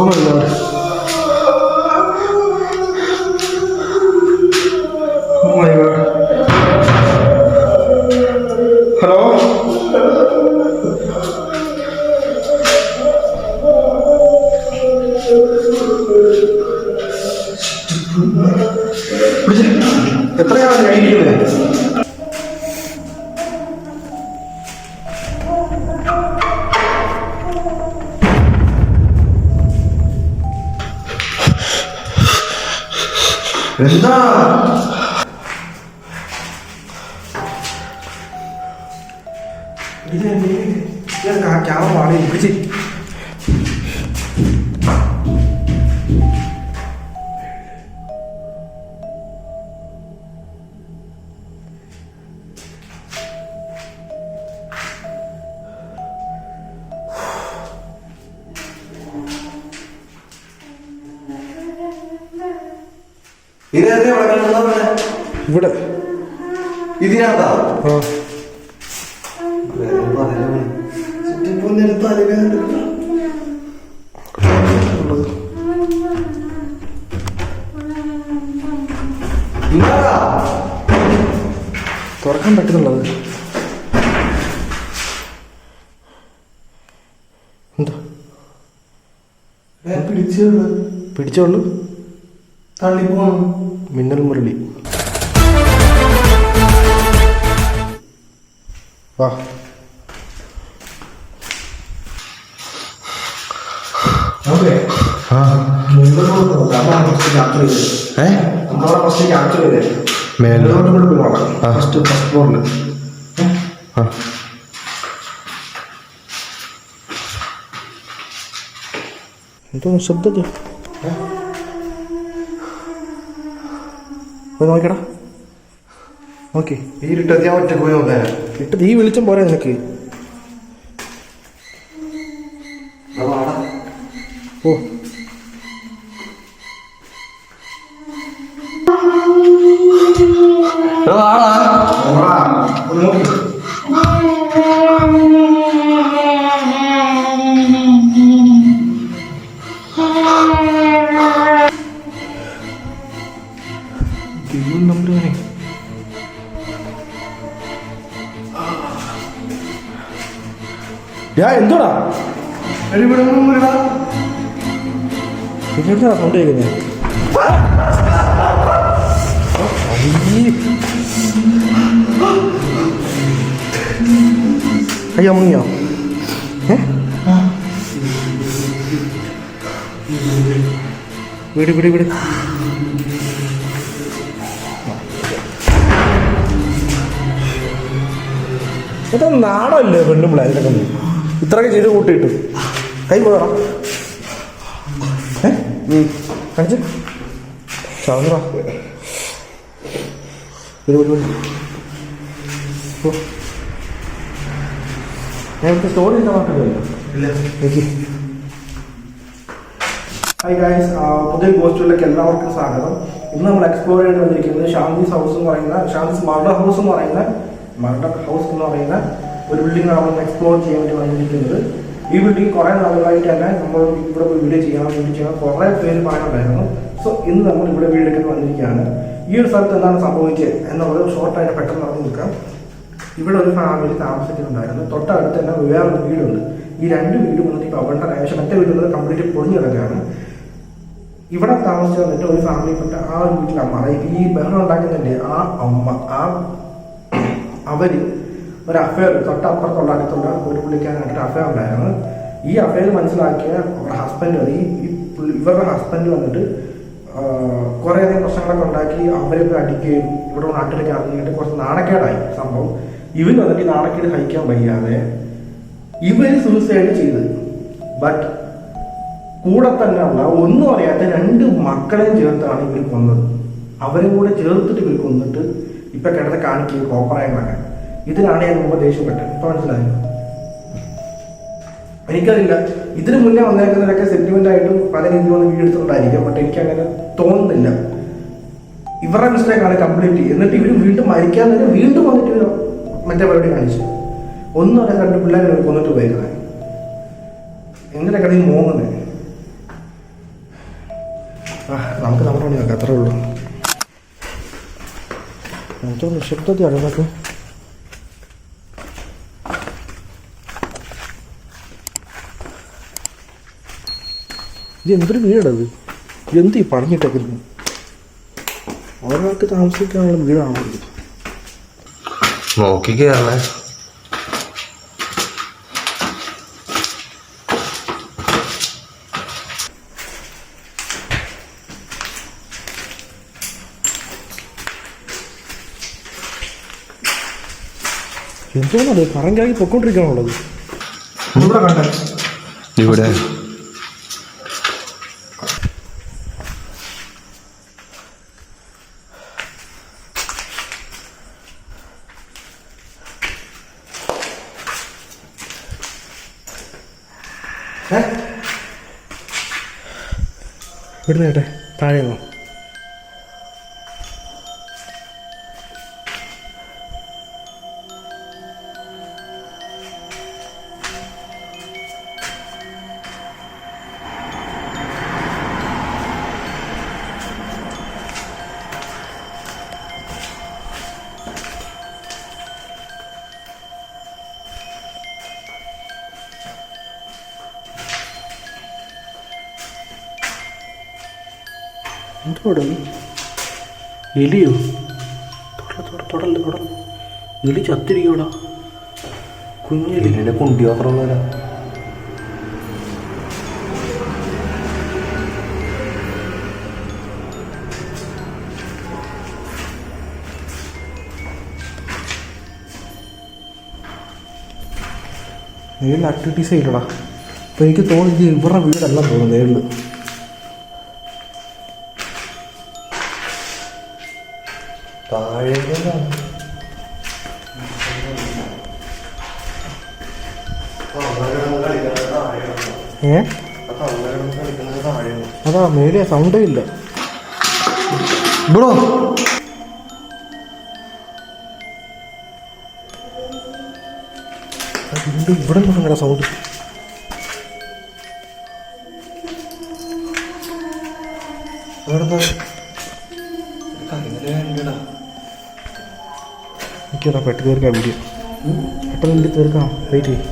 Oh my god. Oh my god. Hello? എത്രയാണ് കഴിഞ്ഞിരിക്കുന്നത്? എന്താ camera മാറി പിടിച്ച് ഇവിടെ ഇതിനകത്താ തുറക്കാൻ പറ്റുന്നുള്ളത് എന്താ പിടിച്ചോളൂ തള്ളിപ്പോണം മിന്നൽ മുരളി വാ എന്തോ ശബ്ദം നോക്കടാ നോക്കി ഈ ഇരുട്ടത്തി ഞാൻ ഒറ്റക്ക് പോയി നോക്കാൻ ഇട്ടത് ഈ വെളിച്ചം പോരാ നിനക്ക് ഓ നമ്പർ എന്തോടാ പിന്നെന്താ സൗണ്ട് കേൾക്കുന്നേ? അയ്യോ മുങ്ങിയോ? വീട് വീട് വീട് ഇതാ നാണല്ലേ പെണ്ണുമ്പിള ഇതിനൊക്കെ ഇത്രയൊക്കെ ചെയ്ത് കൂട്ടിയിട്ടു കൈ പോകണം കാണിച്ച് ചാവുന്നറാ ഞാൻ സ്റ്റോറി ഇല്ല മാത്രമല്ലോ. ഹായ് ഗൈസ്, പുതിയ ഗോസ്റ്റുകളിലേക്ക് എല്ലാവർക്കും സ്വാഗതം. ഇന്ന് നമ്മൾ എക്സ്പ്ലോർ ചെയ്ത് വന്നിരിക്കുന്നത് ഷാന്തിസ് ഹൗസ് എന്ന് പറയുന്ന മർഡർ ഹൗസ് എന്ന് പറയുന്ന ഒരു ബിൽഡിംഗ് ആണ് നമ്മൾ എക്സ്പ്ലോർ ചെയ്യാൻ വേണ്ടി വന്നിരിക്കുന്നത്. ഈ ബിൽഡിംഗ് കുറേ നാളുകളായിട്ട് തന്നെ നമ്മൾ ഇവിടെ വീഡിയോ ചെയ്യാൻ കുറേ പേര് പറയാനുണ്ടായിരുന്നു. സോ ഇന്ന് നമ്മൾ ഇവിടെ വീടെടുക്കാൻ വന്നിരിക്കുകയാണ്. ഈ ഒരു സ്ഥലത്ത് എന്താണ് സംഭവിച്ചത് എന്നുള്ളത് ഷോർട്ടായിട്ട് പെട്ടെന്ന് പറഞ്ഞു നിൽക്കാം. ഇവിടെ ഒരു ഫാമിലി താമസിക്കുന്നുണ്ടായിരുന്നു. തൊട്ടടുത്ത് തന്നെ വേറൊരു വീടുണ്ട്. ഈ രണ്ട് വീടും വന്നിട്ട് ഇപ്പോൾ അവരുടെ ഏകദേശം മറ്റേ വീടുള്ളത് കംപ്ലീറ്റ് പൊളിഞ്ഞു കിടക്കുകയാണ്. ഇവിടെ താമസിച്ച് വന്നിട്ട് ഒരു ഫാമിലിപ്പെട്ട ആ ഒരു വീട്ടിലെ അമ്മ, അതായത് ഈ ബഹളം ഉണ്ടാക്കുന്നുണ്ട് ആ അമ്മ, അവര് ഒരു അഫയർ തൊട്ടപ്പുറത്തുള്ള അടുത്തുള്ള ഒരു പുള്ളിക്കാനായിട്ട് അഫയർ ഉണ്ടായിരുന്നു. ഈ അഫയർ മനസ്സിലാക്കിയ അവരുടെ ഹസ്ബൻഡ്, ഇവരുടെ ഹസ്ബൻഡ് വന്നിട്ട് കുറേയധികം പ്രശ്നങ്ങളൊക്കെ ഉണ്ടാക്കി അവരൊക്കെ അടിക്കുകയും ഇവിടെ നാട്ടിലേക്ക് ഇറങ്ങിയിട്ട് കുറച്ച് നാണക്കേടായി സംഭവം. ഇവർ വന്നിട്ട് നാണക്കേട് സഹിക്കാൻ വയ്യാതെ ഇവര് സൂസൈഡ് ചെയ്ത്. ബട്ട് കൂടെ തന്നെയുള്ള ഒന്നും അറിയാത്ത രണ്ട് മക്കളെയും ചേർത്താണ് ഇവർ കൊന്നത്. അവരും കൂടെ ചേർത്തിട്ട് ഇവർ കൊന്നിട്ട് ഇപ്പൊ കിടന്ന് കാണിക്കുക കോപ്പറായങ്ങളൊക്കെ. ഇതിനാണ് ഞാൻ മുമ്പ് ദേഷ്യപ്പെട്ടത്. ഇപ്പൊ മനസ്സിലായോ? എനിക്കറിയില്ല, ഇതിനു മുന്നേ വന്നേക്കുന്നവരൊക്കെ സെന്റിമെന്റ് ആയിട്ടും പല രീതിയിലുള്ള വീഡിയോ എടുത്തിട്ടുണ്ടായിരിക്കാം. ബട്ട് എനിക്ക് അങ്ങനെ തോന്നുന്നില്ല. ഇവരുടെ മിസ്റ്റേക്കാണ് കംപ്ലീറ്റ്. എന്നിട്ട് ഇവർ വീണ്ടും മരിക്കാൻ തന്നെ വീണ്ടും വന്നിട്ട് മറ്റേ പരിപാടി കാണിച്ചു. ഒന്നും അറിയാൻ രണ്ട് പിള്ളേരെ കൊന്നിട്ട് പോയിരുന്നത്. എന്തിനാ കടയിൽ മോങ്ങുന്നത്? നമുക്ക് നമ്മുടെ പണി നോക്കാം, അത്രേ ഉള്ളൂ. എന്തോ നിശബ്ദതയാണ് ഇതൊക്കെ. ഇത് എന്തൊരു വീടത്, എന്ത് ഈ പണിഞ്ഞിട്ടേക്കുന്നത്? ഒരാൾക്ക് താമസിക്കാനുള്ള വീടാണോ ഇത്? നോക്കി കയറണേ. എന്തോന്നത് കറങ്കാക്കി പൊക്കോണ്ടിരിക്കാനുള്ളത്? ഇവിടെ കണ്ടേ, ഇവിടെ ഇവിടുന്ന് കേട്ടെ താഴെയോ? എന്തോടെ എലിയോ? തൊടല്ല തൊടല്ല, എലി ചത്തിരിക്കോടാ, കുഞ്ഞെലിയുടെ കുണ്ടി മാത്രമുള്ളവരാ. നേരിൽ ആക്ടിവിറ്റീസ് ചെയ്യലടാ. അപ്പോൾ എനിക്ക് തോന്നി ഇവരുടെ വീടല്ല തോന്നുന്നു നേരിൽ. അതാ മേലെ സൗണ്ടേ ഇല്ല. ബ്രോ ഇവിടെ നിന്നാണ് സൗണ്ട്. എനിക്കതാ പെട്ടെന്ന് തീർക്കാം വീഡിയോ, പെട്ടെന്ന് വീഡിയോ തീർക്കാം. വെയിറ്റ് ചെയ്യും.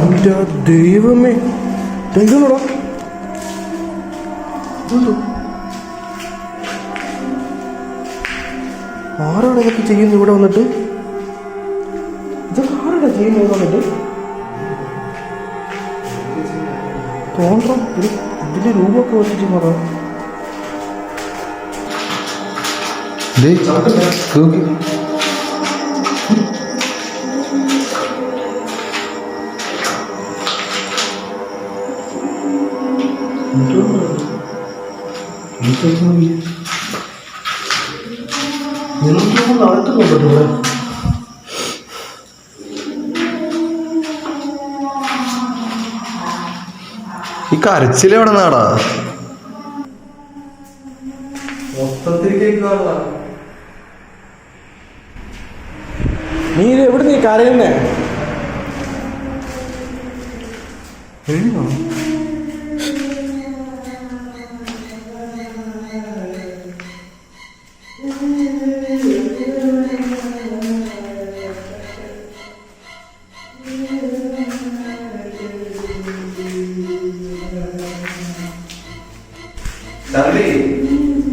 എൻ്റെ ദൈവമേ, ഇതെന്താണോടാ? ആരാണ് ഇതൊക്കെ ചെയ്യുന്നത് ഇവിടെ വന്നിട്ട്? ഇതൊക്കെ ആരാണ് ചെയ്യുന്നത് ഇവിടെ വന്നിട്ട്? തോന്നാം ഒരു ഇതിൻ്റെ രൂപമൊക്കെ വെച്ചിട്ട് പറയാം. നടക്കുന്നുണ്ടോ ഇവിടെ? ഈ കരച്ചിൽ എവിടെ നിന്നാടാ? മൊത്തത്തിൽ കേൾക്കാറുള്ള നീ ഇത് എവിടെ നീ കരയുന്നേ? എഴുതാണോ?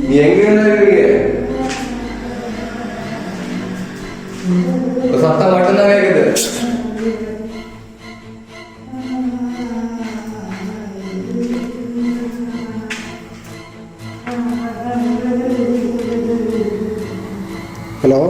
நீ எங்க இருக்கீங்க? சத்தம் மட்டும்தான் கேக்குது. ഹലോ